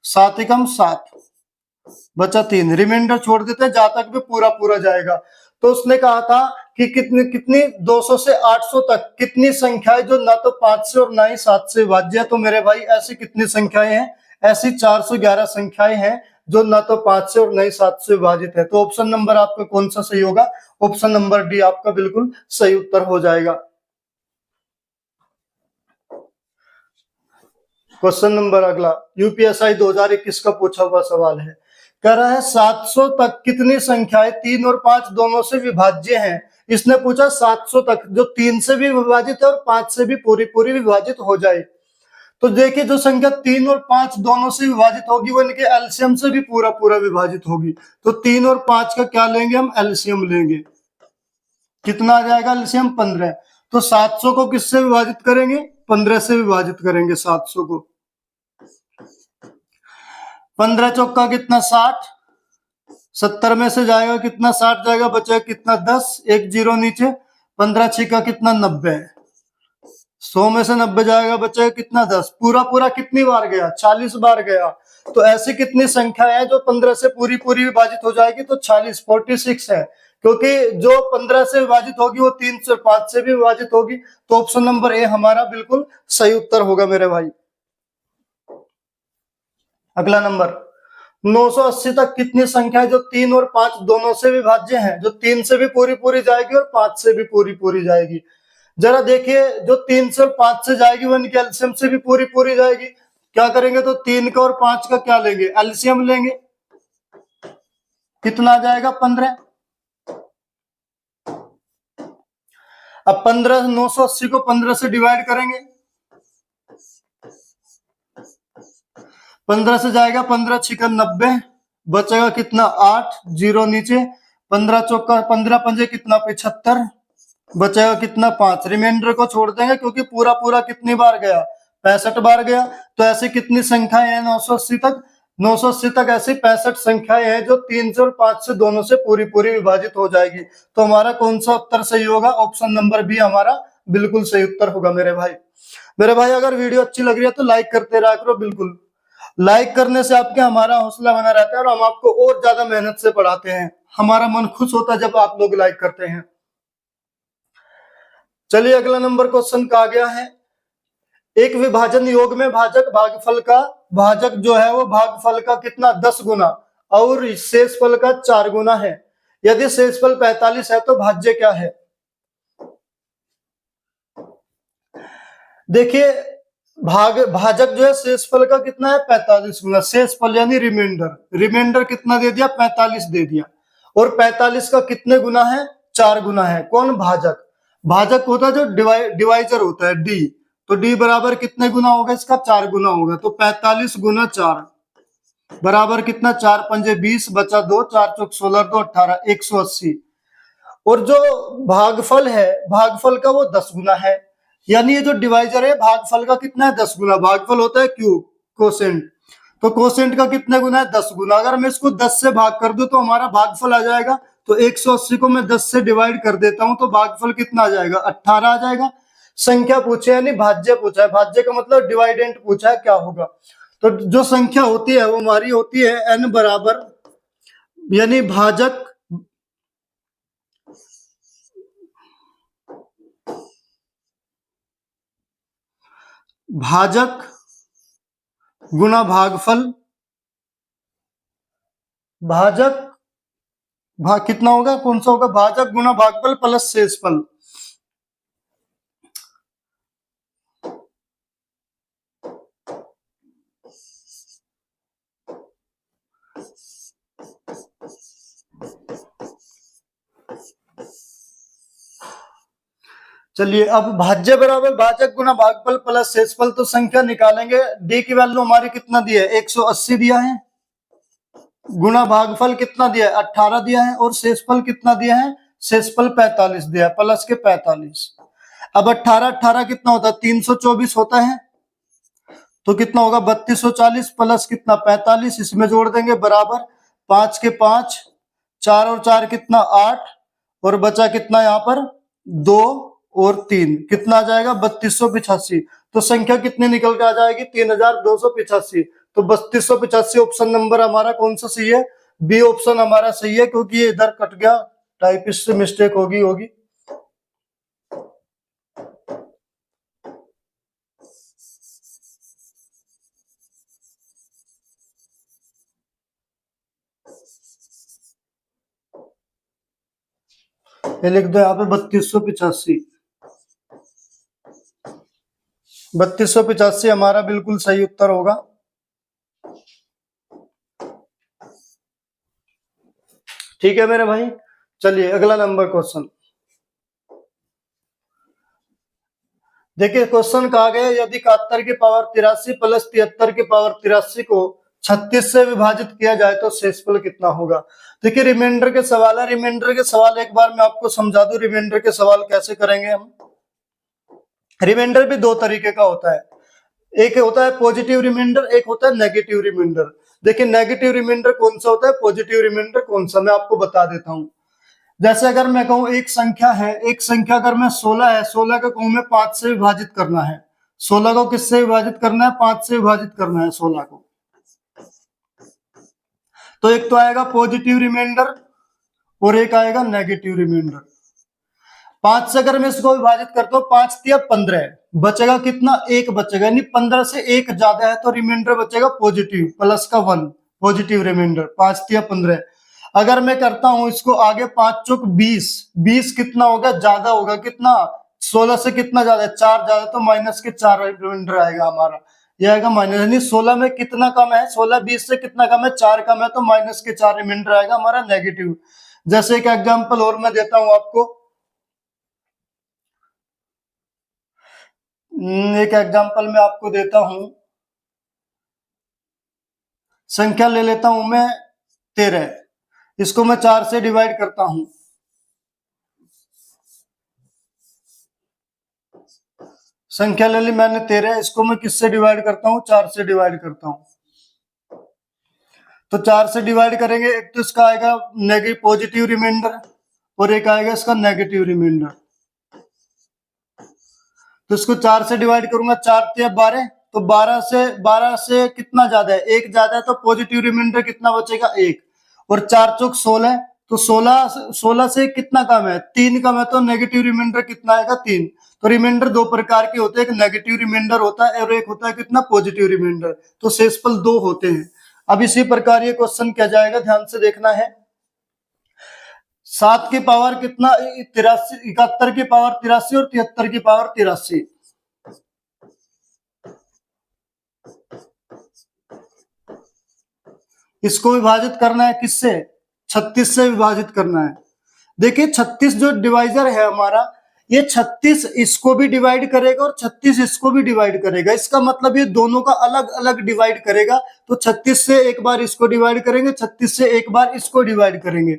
7 एकम 7, बचा 3, रिमाइंडर छोड़ देते हैं जहां तक भी पूरा पूरा जाएगा। तो उसने कहा था कि कितनी कितनी 200 से 800 तक कितनी संख्याएं जो ना तो 5 से और ना ही 7 से विभाज्य है। तो मेरे भाई ऐसी कितनी संख्याएं हैं, ऐसी 411 संख्याएं हैं जो ना तो 5 से और ना ही 7 से विभाजित है। तो ऑप्शन नंबर आपका कौन सा सही होगा, ऑप्शन नंबर डी आपका बिल्कुल सही उत्तर हो जाएगा। क्वेश्चन नंबर अगला यूपीएसआई 2021 का पूछा हुआ सवाल है, कह रहा है 700 तक कितनी संख्याएं 3 और 5 दोनों से विभाज्य हैं। इसने पूछा 700 तक जो 3 से भी विभाजित है और 5 से भी पूरी पूरी विभाजित हो जाए। तो देखिए जो संख्या 3 और 5 दोनों से विभाजित होगी वो इनके एलसीएम से भी पूरा पूरा विभाजित होगी। तो 3 और 5 का क्या लेंगे हम, एलसीएम लेंगे। कितना आ जाएगा एलसीएम 15। तो 700 को किससे विभाजित करेंगे, 15 से विभाजित करेंगे 700 को। 15 चौका कितना 60, 70 में से जाएगा कितना 60 जाएगा, बचेगा कितना 10, एक 0 नीचे, 15 छिका कितना 90, 100 में से 90 जाएगा, बचेगा कितना 10, पूरा पूरा कितनी बार गया, 40 बार गया। तो ऐसी कितनी संख्या है जो 15 से पूरी पूरी विभाजित हो जाएगी, तो 40 46 है, क्योंकि जो 15 से विभाजित होगी वो 3 से 5 से भी विभाजित होगी। तो ऑप्शन नंबर ए हमारा बिल्कुल सही उत्तर होगा मेरे भाई। अगला नंबर 980 तक कितनी संख्या है जो 3 और 5 दोनों से विभाज्य हैं, जो 3 से भी पूरी पूरी जाएगी और 5 से भी पूरी पूरी जाएगी। जरा देखिए जो 3 से और 5 से जाएगी वो इनके एलसीएम से भी पूरी पूरी जाएगी। क्या करेंगे, तो 3 का और 5 का क्या लेंगे, एलसीएम लेंगे। कितना आ जाएगा 15। अब 15 980 को 15 से डिवाइड करेंगे, 15 से जाएगा 15 छिकन 90, बचेगा कितना 8, 0 नीचे, 15 चौका 15 पंजे कितना 75, बचेगा कितना 5, रिमाइंडर को छोड़ देंगे क्योंकि पूरा पूरा कितनी बार गया, 65 बार गया। तो ऐसी कितनी संख्याएं हैं 980 तक, 980 तक ऐसी 65 संख्याएं हैं जो 3 से और 5 से दोनों से पूरी पूरी विभाजित हो जाएगी। तो हमारा कौन सा उत्तर सही होगा, ऑप्शन नंबर बी हमारा बिल्कुल सही उत्तर होगा मेरे भाई। मेरे भाई अगर वीडियो अच्छी लग रही है तो लाइक करते रहा करो, बिल्कुल लाइक करने से आपके हमारा हौसला बना रहता है और हम आपको और ज्यादा मेहनत से पढ़ाते हैं। हमारा मन खुश होता है जब आप लोग लाइक करते हैं। चलिए अगला नंबर क्वेश्चन कहा गया है, एक विभाजन योग में भाजक भागफल का, भाजक जो है वो भागफल का कितना 10 गुना और शेषफल का 4 गुना है। यदि शेषफल 45 है तो भाज्य क्या है। देखिए भाजक जो है शेषफल का कितना है 45 गुना, शेषफल यानी रिमाइंडर, रिमाइंडर कितना दे दिया 45 दे दिया, और 45 का कितने गुना है 4 गुना है। कौन, भाजक। भाजक होता है जो डिवाइजर होता है डी, तो डी बराबर कितने गुना होगा इसका 4 गुना होगा। तो 45 गुना 4 बराबर कितना 4 पंजे 20, बचा 2, 4 चौक 16, 2 18, 180। और जो भागफल है भागफल का वो 10 गुना है, यानी ये जो डिवाइजर है भागफल का कितना है 10 गुना। भागफल होता है क्यूब, कोसेंट, तो कोसेंट का कितने गुना है 10 गुना। अगर मैं इसको 10 से भाग कर दूं तो हमारा भागफल आ जाएगा। तो 180 को मैं 10 से डिवाइड कर देता हूं तो भागफल कितना आ जाएगा 18 आ जाएगा। संख्या पूछे यानी भाज्य पूछा है, भाज्य का मतलब डिवाइडेंट पूछा है क्या होगा। तो जो संख्या होती है वो हमारी होती है n बराबर, यानी भाजक गुना भागफल, भाजक कितना होगा, कौन सा होगा, भाजक गुना भागफल प्लस शेषफल। चलिए अब भाज्य बराबर भाजक गुना भागफल प्लस शेषफल, तो संख्या निकालेंगे। डी की वैल्यू हमारी कितना दिया है, 180 दिया है, गुना भागफल कितना दिया है, 18 दिया है, और शेषफल कितना दिया है, शेषफल 45 दिया है, प्लस के 45। अब 18 18 कितना होता है, 324 होता है, तो कितना होगा 3240 प्लस कितना 45, इसमें जोड़ देंगे बराबर 5 के 5, 4 और 4 कितना 8, और बचा कितना यहाँ पर 2 और 3, कितना आ जाएगा 3285। तो संख्या कितनी निकल के आ जाएगी 3285। तो 3285 ऑप्शन नंबर हमारा कौन सा सही है, बी ऑप्शन हमारा सही है, क्योंकि ये इधर कट गया, टाइपिस्ट से मिस्टेक होगी। ये लिख दो यहाँ पे 3285। 3285 हमारा बिल्कुल सही उत्तर होगा। ठीक है मेरे भाई, चलिए अगला नंबर क्वेश्चन देखिए। क्वेश्चन कहा गया यदि 71 की पावर 83 प्लस 73 की पावर 83 को 36 से विभाजित किया जाए तो शेषफल कितना होगा। देखिए रिमाइंडर के सवाल है, रिमाइंडर के सवाल एक बार मैं आपको समझा दूं, रिमाइंडर के सवाल कैसे करेंगे हम। रिमाइंडर भी दो तरीके का होता है, एक होता है पॉजिटिव रिमाइंडर, एक होता है नेगेटिव रिमाइंडर। देखिए नेगेटिव रिमाइंडर कौन सा होता है, पॉजिटिव रिमाइंडर कौन सा, मैं आपको बता देता हूं। जैसे अगर मैं कहूं एक संख्या है, एक संख्या अगर मैं 16 है, 16 का कहूं मैं 5 से विभाजित करना है, 16 को किससे विभाजित करना है, 5 से विभाजित करना है 16 को, तो एक तो आएगा पॉजिटिव रिमाइंडर और एक आएगा नेगेटिव रिमाइंडर। 5 से अगर मैं इसको विभाजित करता हूँ, 5 तिया 15, बचेगा कितना, एक बचेगा, यानी 15 से एक ज्यादा है तो रिमाइंडर बचेगा पॉजिटिव, प्लस का 1, पॉजिटिव रिमाइंडर 5 तिया 15। अगर मैं करता हूं इसको आगे 5 चौक 20, 20 कितना होगा, ज्यादा होगा, कितना 16 से कितना ज्यादा है, 4 ज्यादा, तो माइनस के 4 रिमाइंडर आएगा हमारा, यह आएगा माइनस, यानी 16 में कितना कम है, 16 20 से कितना कम है, 4 कम है, तो माइनस के 4 रिमाइंडर आएगा हमारा नेगेटिव। जैसे एक एग्जाम्पल और मैं देता हूं आपको, एक एग्जाम्पल मैं आपको देता हूं, संख्या ले लेता हूं मैं 13, इसको मैं 4 से डिवाइड करता हूं, संख्या ले ली मैंने 13, इसको मैं किससे डिवाइड करता हूं, 4 से डिवाइड करता हूं। तो 4 से डिवाइड करेंगे, एक तो इसका आएगा नेगेटिव पॉजिटिव रिमाइंडर और एक आएगा इसका नेगेटिव रिमाइंडर। तो इसको 4 से डिवाइड करूंगा, 4 तिया 12, तो 12 से कितना ज्यादा है, एक ज्यादा है, तो पॉजिटिव रिमाइंडर कितना बचेगा, एक, और 4 चौक 16, तो 16 से कितना कम है, 3 कम है, तो नेगेटिव रिमाइंडर कितना आएगा, 3। तो रिमाइंडर दो प्रकार के होते हैं, एक नेगेटिव रिमाइंडर होता है और एक होता है कितना पॉजिटिव रिमाइंडर, तो शेषफल दो होते हैं। अब इसी प्रकार ये क्वेश्चन क्या जाएगा, ध्यान से देखना है। 7 की पावर कितना 83, 71 की पावर 83 और 73 की पावर 83, इसको विभाजित करना है किससे, 36 से विभाजित करना है। देखिए 36 जो डिवाइजर है हमारा, ये 36 इसको भी डिवाइड करेगा और 36 इसको भी डिवाइड करेगा, इसका मतलब ये दोनों का अलग अलग डिवाइड करेगा। तो 36 से एक बार इसको डिवाइड करेंगे, 36 से एक बार इसको डिवाइड करेंगे।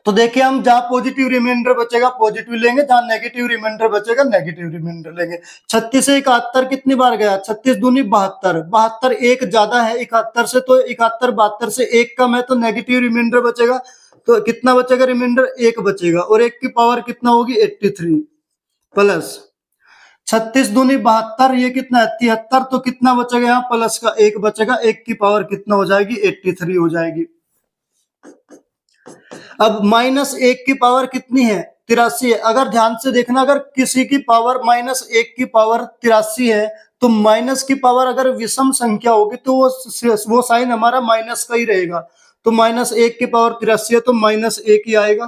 तो देखिए हम जहां पॉजिटिव रिमाइंडर बचेगा पॉजिटिव लेंगे, जहां नेगेटिव रिमाइंडर बचेगा नेगेटिव रिमाइंडर लेंगे। 36 से 71 कितनी बार गया, 36 दूनी 72, 72 एक ज्यादा है 71 से, तो 71 72 से एक कम है, तो नेगेटिव रिमाइंडर बचेगा, तो कितना बचेगा रिमाइंडर, एक बचेगा, और एक की पावर कितना होगी 83, प्लस 36 दूनी 72, ये कितना है 73, तो कितना बचेगा यहाँ प्लस का एक बचेगा, एक की पावर कितना हो जाएगी 83 हो जाएगी। अब माइनस एक की पावर कितनी है 83 है, अगर ध्यान से देखना, अगर किसी की पावर माइनस एक की पावर 83 है, तो माइनस की पावर अगर विषम संख्या होगी तो वो साइन हमारा माइनस का ही रहेगा। तो माइनस एक की पावर 83 है तो माइनस एक ही आएगा,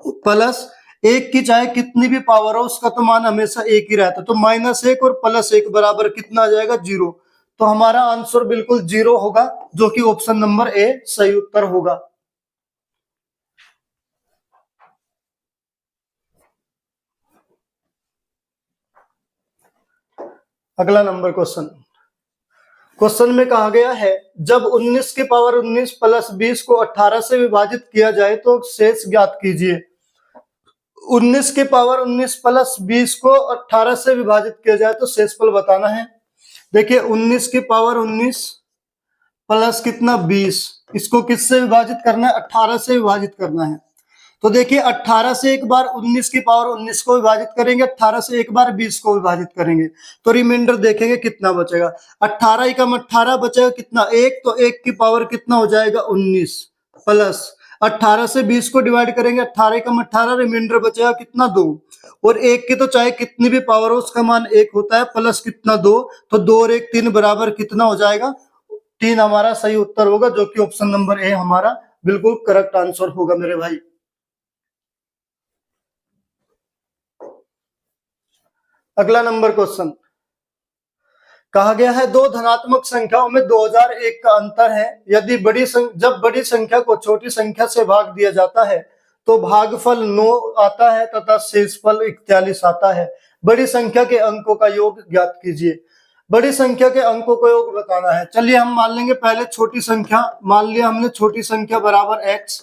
प्लस एक की चाहे कितनी भी पावर हो उसका तो मान हमेशा एक ही रहता है, तो माइनस एक और प्लस एक बराबर कितना आ जाएगा 0। तो हमारा आंसर बिल्कुल 0 होगा, जो कि ऑप्शन नंबर ए सही उत्तर होगा। अगला नंबर क्वेश्चन। क्वेश्चन में कहा गया है जब 19 की पावर 19 प्लस 20 को 18 से विभाजित किया जाए तो शेष ज्ञात कीजिए। 19 की पावर 19 प्लस 20 को 18 से विभाजित किया जाए तो शेषफल बताना है। देखिए 19 की पावर 19 प्लस कितना 20, इसको किससे विभाजित करना है? 18 से विभाजित करना है। तो देखिए 18 से एक बार 19 की पावर 19 को विभाजित करेंगे, 18 से एक बार 20 को विभाजित करेंगे, तो रिमाइंडर देखेंगे कितना बचेगा। 18 एकम 18 बचेगा कितना? 1, तो 1 की पावर कितना हो जाएगा? 19 प्लस 18 से 20 को डिवाइड करेंगे, 18 एकम 18, रिमाइंडर बचेगा कितना? 2। और 1 की तो चाहे कितनी भी पावर हो उसका मान 1 होता है, प्लस कितना? 2। तो 2 और 1 3 बराबर कितना हो जाएगा? 3 हमारा सही उत्तर होगा, जो कि ऑप्शन नंबर ए हमारा बिल्कुल करेक्ट आंसर होगा मेरे भाई। अगला नंबर क्वेश्चन। कहा गया है दो धनात्मक संख्याओं में 2001 का अंतर है। यदि जब बड़ी संख्या को छोटी संख्या से भाग दिया जाता है तो भागफल 9 आता है तथा शेषफल 41 आता है। बड़ी संख्या के अंकों का योग ज्ञात कीजिए। बड़ी संख्या के अंकों का योग बताना है। चलिए हम मान लेंगे पहले छोटी संख्या, मान लिया हमने छोटी संख्या बराबर x,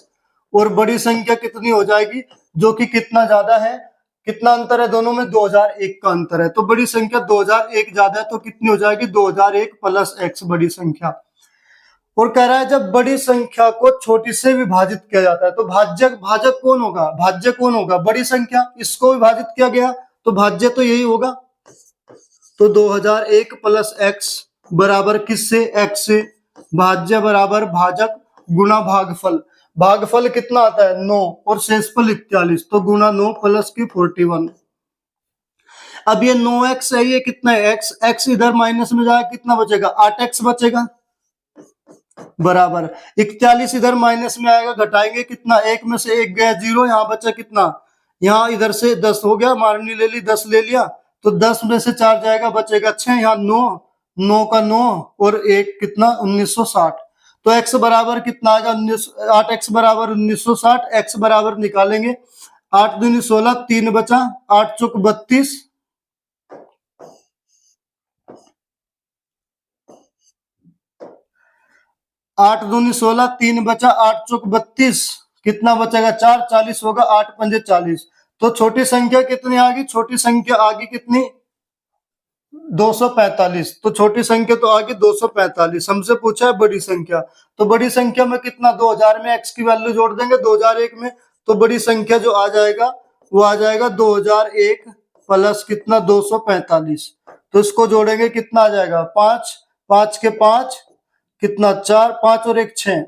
और बड़ी संख्या कितनी हो जाएगी, जो कि कितना ज्यादा है, कितना अंतर है दोनों में? 2001 का अंतर है। तो बड़ी संख्या 2001 ज्यादा है तो कितनी हो जाएगी? 2001 प्लस x बड़ी संख्या। और कह रहा है जब बड़ी संख्या को छोटी से विभाजित किया जाता है तो भाजक भाजक कौन होगा? भाज्य कौन होगा? बड़ी संख्या। इसको विभाजित किया गया तो भाज्य तो यही होगा। तो 2001 प्लस x बराबर किससे? x से। भाज्य बराबर भाजक गुना भागफल। भागफल कितना आता है? 9, और शेषफल 41, तो गुना 9 प्लस की 41। अब ये 9x है, ये कितना है? x इधर माइनस में जाएगा, कितना बचेगा? 8x बचेगा, बराबर 41 इधर माइनस में आएगा, घटाएंगे कितना? 1 में से 1 गया 0, यहाँ बचा कितना? यहाँ इधर से 10 हो गया, मारनी ले ली, 10 ले लिया, तो 10 में से 4 जाएगा, बचेगा 6, यहाँ 9, 9 का 9 और 1 कितना? 1960। तो x बराबर कितना आएगा? 8x बराबर 1960। x बराबर निकालेंगे, 8 दूनी 16, 3 बचा, 8 चौक 32, 8 दूनी 16, 3 बचा, 8 चौक 32, कितना बचेगा? 4, 40 होगा, 8 पंजे 40। तो छोटी संख्या कितनी आ गई? छोटी संख्या आ गई कितनी? 245। तो छोटी संख्या तो आ गई 245। हमसे पूछा है बड़ी संख्या, तो बड़ी संख्या में कितना? 2000 में x की वैल्यू जोड़ देंगे 2001 में, तो बड़ी संख्या जो आ जाएगा वो आ जाएगा 2001 प्लस कितना? 245। तो इसको जोड़ेंगे कितना आ जाएगा? 5, 5 के 5 कितना? 4, 5 और 1 6,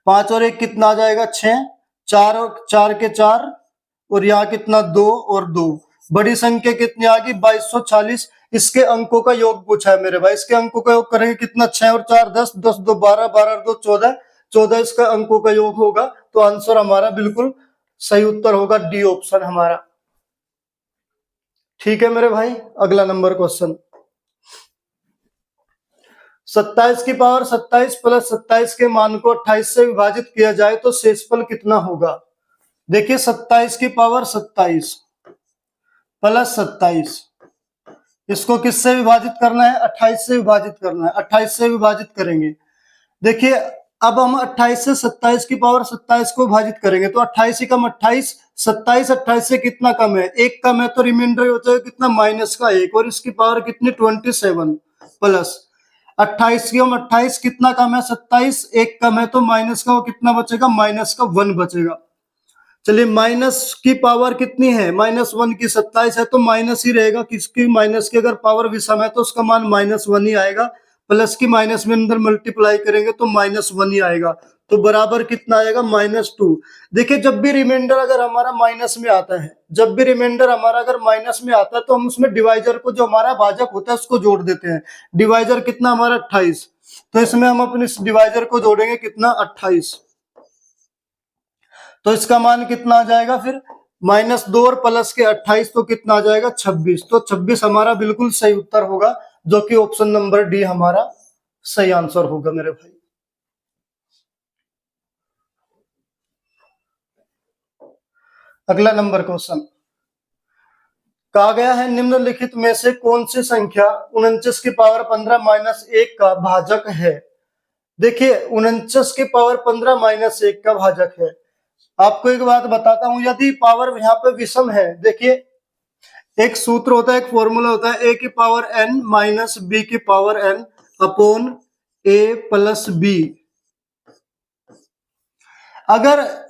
5 और 1 कितना आ जाएगा? 6, 4 और 4 के 4, और यहाँ कितना? 2 और 2। बड़ी संख्या कितनी आ गई? 2240। इसके अंकों का योग पूछा है मेरे भाई। इसके अंकों का योग करेंगे कितना? 6 और 4 10, 10 2 12, 12 और 2 14, 14 इसका अंकों का योग होगा। तो आंसर हमारा बिल्कुल सही उत्तर होगा डी ऑप्शन हमारा। ठीक है मेरे भाई। अगला नंबर क्वेश्चन। 27 की पावर 27 प्लस 27 के मान को 28 से विभाजित किया जाए तो शेषफल कितना होगा? देखिए 27 की पावर 27 प्लस 27, इसको किससे विभाजित करना है? 28 से विभाजित करना है। 28 से विभाजित करेंगे। देखिए अब हम 28 से 27 की पावर 27 को विभाजित करेंगे तो 28 कम 28, 27 28 से कितना कम है? 1 कम है, तो रिमाइंडर हो जाएगा कितना? माइनस का 1, और इसकी पावर कितनी? 27 प्लस 28 की हम 28 कितना कम है? 27, 1 कम है, तो माइनस का वो कितना बचेगा? माइनस का 1 बचेगा। चलिए माइनस की पावर कितनी है? -1 की 27 है तो माइनस ही रहेगा। किसकी? माइनस की अगर पावर विषम है तो उसका मान -1 ही आएगा। प्लस की माइनस में अंदर मल्टीप्लाई करेंगे तो -1 ही आएगा। तो बराबर कितना आएगा? -2। देखिए जब भी रिमाइंडर अगर हमारा माइनस में आता है, जब भी रिमाइंडर हमारा अगर माइनस में आता है तो हम उसमें डिवाइजर को, जो हमारा भाजक होता है, उसको जोड़ देते हैं। डिवाइजर कितना हमारा? 28। तो इसमें हम अपने डिवाइजर को जोड़ेंगे कितना? 28। तो इसका मान कितना आ जाएगा फिर? -2 और प्लस के 28, तो कितना आ जाएगा? 26। तो 26 हमारा बिल्कुल सही उत्तर होगा, जो कि ऑप्शन नंबर डी हमारा सही आंसर होगा मेरे भाई। अगला नंबर क्वेश्चन। कहा गया है निम्नलिखित में से कौन सी संख्या 49 की पावर 15 माइनस 1 का भाजक है। देखिए 49 की पावर 15 माइनस 1 का भाजक है। आपको एक बात बताता हूं, यदि पावर यहाँ पे विषम है, देखिए एक सूत्र होता है, एक फॉर्मूला होता है, ए की पावर एन माइनस बी की पावर एन अपॉन ए प्लस बी। अगर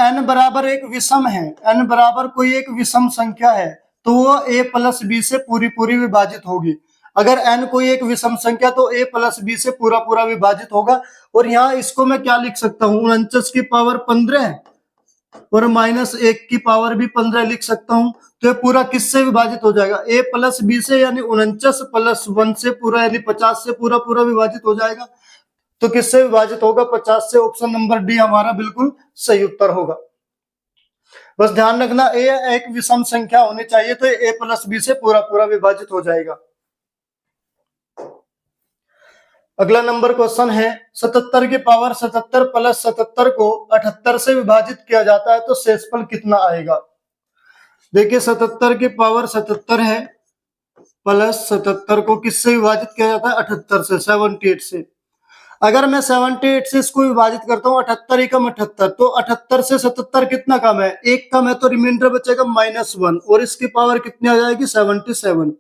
n बराबर एक विषम है, n बराबर कोई एक विषम संख्या है, तो वो a प्लस बी से पूरी पूरी विभाजित होगी। अगर n कोई एक विषम संख्या तो a प्लस बी से पूरा पूरा विभाजित होगा। और यहाँ इसको मैं क्या लिख सकता हूँ, 49 की पावर 15 और माइनस 1 की पावर भी 15 लिख सकता हूँ। तो ये पूरा किससे विभाजित हो जाएगा, a प्लस बी से, यानी 49 प्लस 1 से पूरा, यानी 50 से पूरा पूरा विभाजित हो जाएगा। तो किससे विभाजित होगा, 50 से। ऑप्शन नंबर डी हमारा बिल्कुल सही उत्तर होगा। बस ध्यान रखना, ए एक विषम संख्या होनी चाहिए, तो ए प्लस बी से पूरा पूरा विभाजित हो जाएगा। अगला नंबर क्वेश्चन है 77 की पावर 77 प्लस 77 को 78 से विभाजित किया जाता है तो शेषफल कितना आएगा। देखिए 77 की पावर 77 है प्लस 77 को किससे विभाजित किया जाता है, 78 से, 78 से। अगर मैं 78 से इसको विभाजित करता हूँ, 78 एकम 78, तो 78 से 77 कितना कम है, एक कम है, तो रिमाइंडर बचेगा -1 और इसकी पावर कितनी आ जाएगी, 77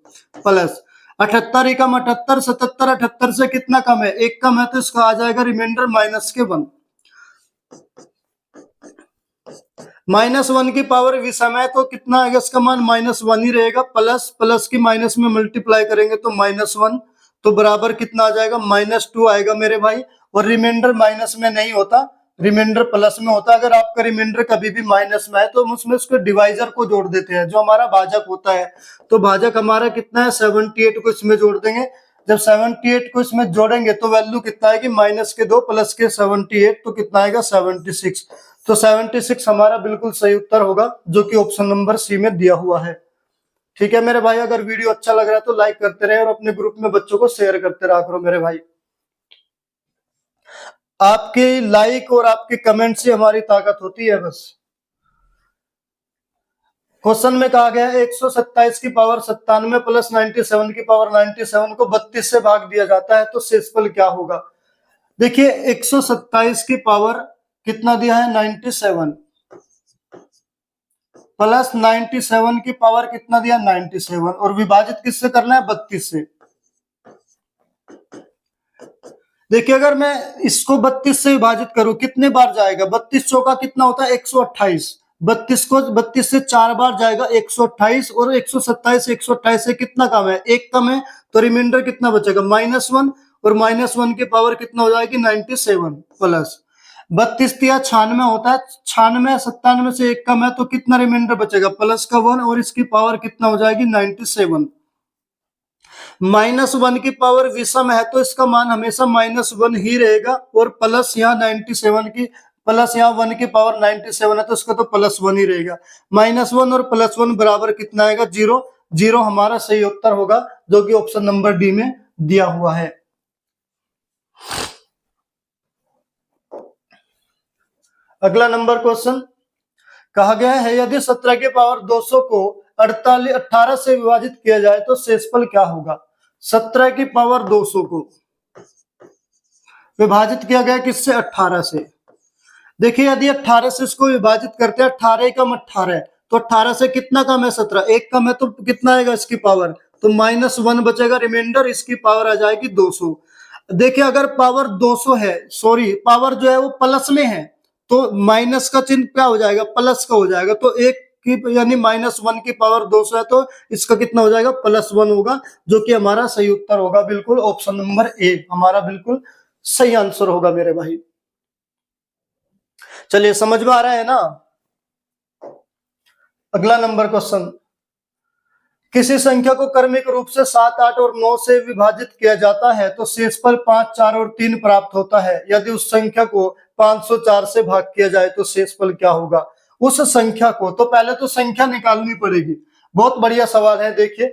प्लस 78 एकम 78, 77 78 से कितना कम है, एक कम है, तो इसका आ जाएगा रिमाइंडर -1। -1 की पावर विषम है तो कितना आएगा, इसका मान -1 ही रहेगा। प्लस प्लस की माइनस में मल्टीप्लाई करेंगे तो -1, तो बराबर कितना आ जाएगा, -2 आएगा मेरे भाई। और रिमाइंडर माइनस में नहीं होता, रिमाइंडर प्लस में होता है। अगर आपका रिमाइंडर कभी भी माइनस में है तो हम उसमें उसके डिवाइजर को जोड़ देते हैं, जो हमारा भाजक होता है। तो भाजक हमारा कितना है, 78 को इसमें जोड़ देंगे। जब 78 को इसमें जोड़ेंगे तो वैल्यू कितना आएगी, -2 प्लस के 78, तो कितना आएगा, 76। तो 76 हमारा बिल्कुल सही उत्तर होगा, जो कि ऑप्शन नंबर सी में दिया हुआ है। ठीक है मेरे भाई, अगर वीडियो अच्छा लग रहा है तो लाइक करते रहे और अपने ग्रुप में बच्चों को शेयर करते रहा करो मेरे भाई। आपके लाइक और आपके कमेंट से हमारी ताकत होती है बस। क्वेश्चन में कहा गया है 127 की पावर 97 प्लस 97 की पावर 97 को 32 से भाग दिया जाता है तो शेषफल क्या होगा। देखिए 127 की पावर कितना दिया है, 97 प्लस 97 की पावर कितना दिया, 97, और विभाजित किससे करना है, 32 से। देखिए अगर मैं इसको 32 से विभाजित करूं कितने बार जाएगा, 32 चौका कितना होता है, 128। 32 को 32 से 4 बार जाएगा, 128, और 127 128 से कितना कम है, एक कम है, तो रिमाइंडर कितना बचेगा, -1, और -1 की पावर कितना हो जाएगी, 97 प्लस 32 या 96 होता है, 96 97 से एक कम है, तो कितना रिमाइंडर बचेगा, प्लस का 1, और इसकी पावर कितना हो जाएगी, 97। -1 की पावर विषम है तो इसका मान हमेशा -1 ही रहेगा, और प्लस यहाँ 97 की, प्लस यहाँ 1 की पावर 97 है तो इसका तो +1 ही रहेगा। -1 और +1 बराबर कितना आएगा, 0। 0 हमारा सही उत्तर होगा, जो कि ऑप्शन नंबर डी में दिया हुआ है। अगला नंबर क्वेश्चन कहा गया है यदि 17 के पावर 200 को 18 से विभाजित किया जाए तो शेषफल क्या होगा। 17 की पावर 200 को विभाजित किया गया किससे, 18 से। देखिए यदि 18 से इसको विभाजित करते हैं, 18 कम 18, तो 18 से कितना कम है, 17, एक कम है, तो कितना आएगा इसकी पावर, तो -1 बचेगा, रिमाइंडर इसकी पावर आ जाएगी 200। देखिए अगर पावर 200 है, सॉरी पावर जो है वो प्लस में है, तो माइनस का चिन्ह क्या हो जाएगा, प्लस का हो जाएगा। तो एक की यानी -1 की पावर 200 है तो इसका कितना हो जाएगा, +1 होगा, जो कि हमारा सही उत्तर होगा। बिल्कुल ऑप्शन नंबर ए हमारा बिल्कुल सही आंसर होगा मेरे भाई। चलिए समझ में आ रहा है ना। अगला नंबर क्वेश्चन, किसी संख्या को क्रमिक रूप से 7 8 और 9 से विभाजित किया जाता है तो शेषफल 5 4 और 3 प्राप्त होता है। यदि उस संख्या को 504 से भाग किया जाए तो शेषफल क्या होगा। उस संख्या को, तो पहले तो संख्या निकालनी पड़ेगी। बहुत बढ़िया सवाल है। देखिए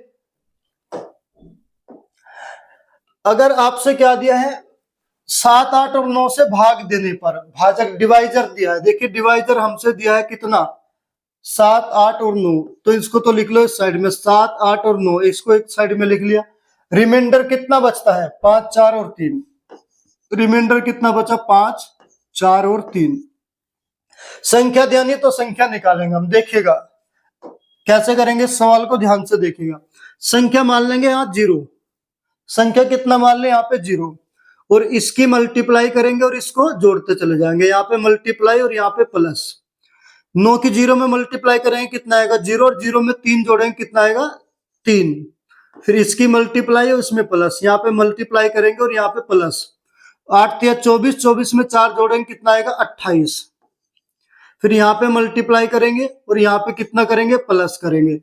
अगर आपसे क्या दिया है, 7, 8 और 9 से भाग देने पर भाजक डिवाइजर दिया है। देखिए डिवाइजर हमसे दिया है कितना, 7, 8 और 9। तो इसको तो लिख लो इस साइड में, 7, 8 और 9, इसको एक साइड में लिख लिया। रिमाइंडर कितना बचता है, 5, 4 और 3। रिमाइंडर कितना बचा, 5, 4 और 3। संख्या देनी तो संख्या निकालेंगे हम, देखिएगा कैसे करेंगे, सवाल को ध्यान से देखिएगा। संख्या मान लेंगे यहाँ 0, संख्या कितना मान ले यहाँ पे 0, और इसकी मल्टीप्लाई करेंगे और इसको जोड़ते चले जाएंगे, यहाँ पे मल्टीप्लाई और यहाँ पे प्लस। 9 की 0 में मल्टीप्लाई करेंगे कितना आएगा 0, और 0 में 3 जोड़ेंगे कितना आएगा 3। फिर इसकी मल्टीप्लाई और इसमें प्लस, यहाँ पे मल्टीप्लाई करेंगे और यहाँ पे प्लस। 8 या 24, 24 में 4 जोड़ेंगे कितना आएगा 28। फिर यहाँ पे मल्टीप्लाई करेंगे और यहाँ पे कितना करेंगे प्लस करेंगे।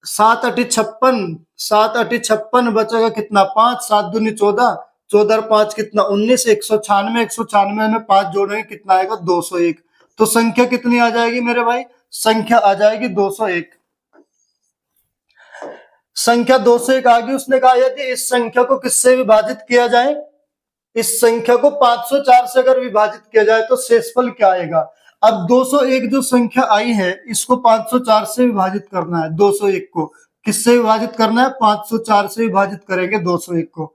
7 8 56, 7 8 56 बचेगा कितना 5, 7 दूनी 14, 14 और 5 कितना 19, 196, 196 में 5 जोड़ेंगे कितना आएगा 201। तो संख्या कितनी आ जाएगी मेरे भाई, संख्या आ जाएगी 201। संख्या 201 आ गई। उसने कहा यदि इस संख्या को किससे विभाजित किया जाए, इस संख्या को 504 से अगर विभाजित किया जाए तो शेषफल क्या आएगा। अब 201 जो संख्या आई है इसको 504 से विभाजित करना है। 201 को किससे विभाजित करना है, 504 से विभाजित करेंगे 201 को,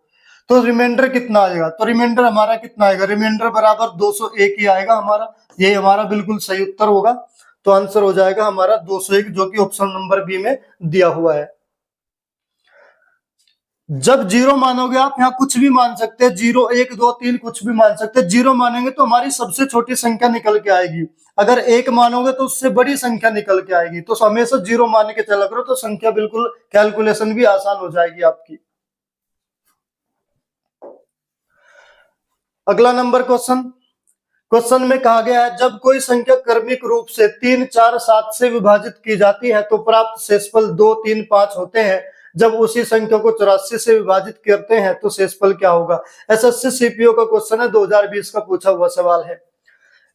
तो रिमाइंडर कितना आएगा, तो रिमाइंडर हमारा कितना आएगा, रिमाइंडर बराबर 201 ही आएगा हमारा। ये हमारा बिल्कुल सही उत्तर होगा। तो आंसर हो जाएगा हमारा 201, जो कि ऑप्शन नंबर बी में दिया हुआ है। जब 0 मानोगे आप, यहाँ कुछ भी मान सकते हैं, 0 1 2 3 कुछ भी मान सकते हैं। 0 मानेंगे तो हमारी सबसे छोटी संख्या निकल के आएगी, अगर 1 मानोगे तो उससे बड़ी संख्या निकल के आएगी। तो हमेशा 0 मान के चला करो, तो संख्या बिल्कुल कैलकुलेशन भी आसान हो जाएगी आपकी। अगला नंबर क्वेश्चन में कहा गया है जब कोई संख्या क्रमिक रूप से 3 4 7 से विभाजित की जाती है तो प्राप्त शेषफल 2 3 5 होते हैं। जब उसी संख्या को 84 से विभाजित करते हैं तो शेषफल क्या होगा। एसएससी सीपीओ का क्वेश्चन है, 2020 का पूछा हुआ सवाल है।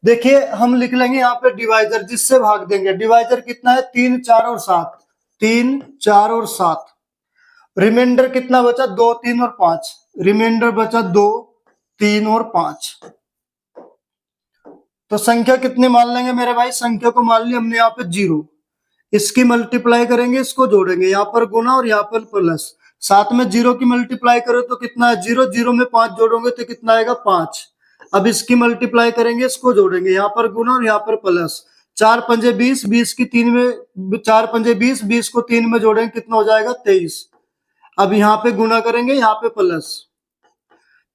देखिए हम लिख लेंगे यहाँ पे डिवाइजर, जिससे भाग देंगे। डिवाइजर कितना है 3 4 और 7, 3 4 और 7। रिमाइंडर कितना बचा 2 3 और 5, रिमाइंडर बचा 2 3 और 5। तो संख्या कितनी मान लेंगे मेरे भाई, संख्या को मान लिया हमने यहाँ पे 0, इसकी मल्टीप्लाई करेंगे, इसको जोड़ेंगे, यहाँ पर गुना और यहाँ पर प्लस। 7 में 0 की मल्टीप्लाई करो तो कितना है 0, 0 में 5 जोड़ोगे तो कितना आएगा 5। अब इसकी मल्टीप्लाई करेंगे, इसको जोड़ेंगे, यहाँ पर गुना और यहाँ पर प्लस। 4 पंजे 20, 20 की 3 में 4 पंजे 20, 20 को 3 में जोड़ेंगे कितना हो जाएगा 23। अब यहाँ पे गुना करेंगे, यहाँ पे प्लस।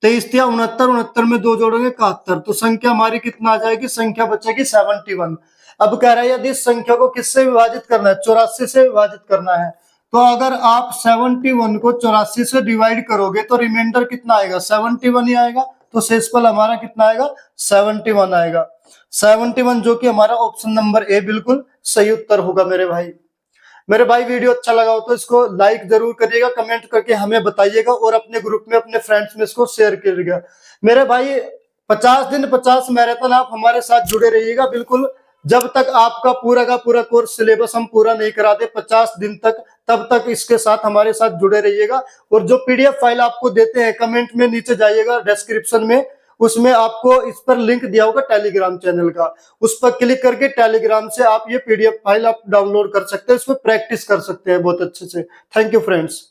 23 या 69, 69 में 2 जोड़ेंगे 71। तो संख्या हमारी कितना आ जाएगी, संख्या बचेगी 71। अब कह रहा है यदि इस संख्या को किससे विभाजित करना है, 84 से विभाजित करना है। तो अगर आप 71 को 84 से डिवाइड करोगे तो रिमाइंडर कितना आएगा 71 ही आएगा। तो शेषफल हमारा कितना आएगा 71 आएगा। 71 जो कि हमारा ऑप्शन नंबर ए बिल्कुल सही उत्तर होगा मेरे भाई। मेरे भाई वीडियो अच्छा लगा हो तो इसको लाइक जरूर करिएगा, कमेंट करके हमें बताइएगा और अपने ग्रुप में अपने फ्रेंड्स में इसको शेयर करिएगा। मेरे भाई 50 दिन 50 मैराथन आप हमारे साथ जुड़े रहिएगा बिल्कुल, जब तक आपका पूरा का पूरा कोर्स सिलेबस हम पूरा नहीं कराते 50 दिन तक, तब तक इसके साथ हमारे साथ जुड़े रहिएगा। और जो पीडीएफ फाइल आपको देते हैं कमेंट में नीचे जाइएगा डिस्क्रिप्शन में, उसमें आपको इस पर लिंक दिया होगा टेलीग्राम चैनल का, उस पर क्लिक करके टेलीग्राम से आप ये पीडीएफ फाइल आप डाउनलोड कर सकते हैं, इस पर प्रैक्टिस कर सकते हैं बहुत अच्छे से। Thank you friends.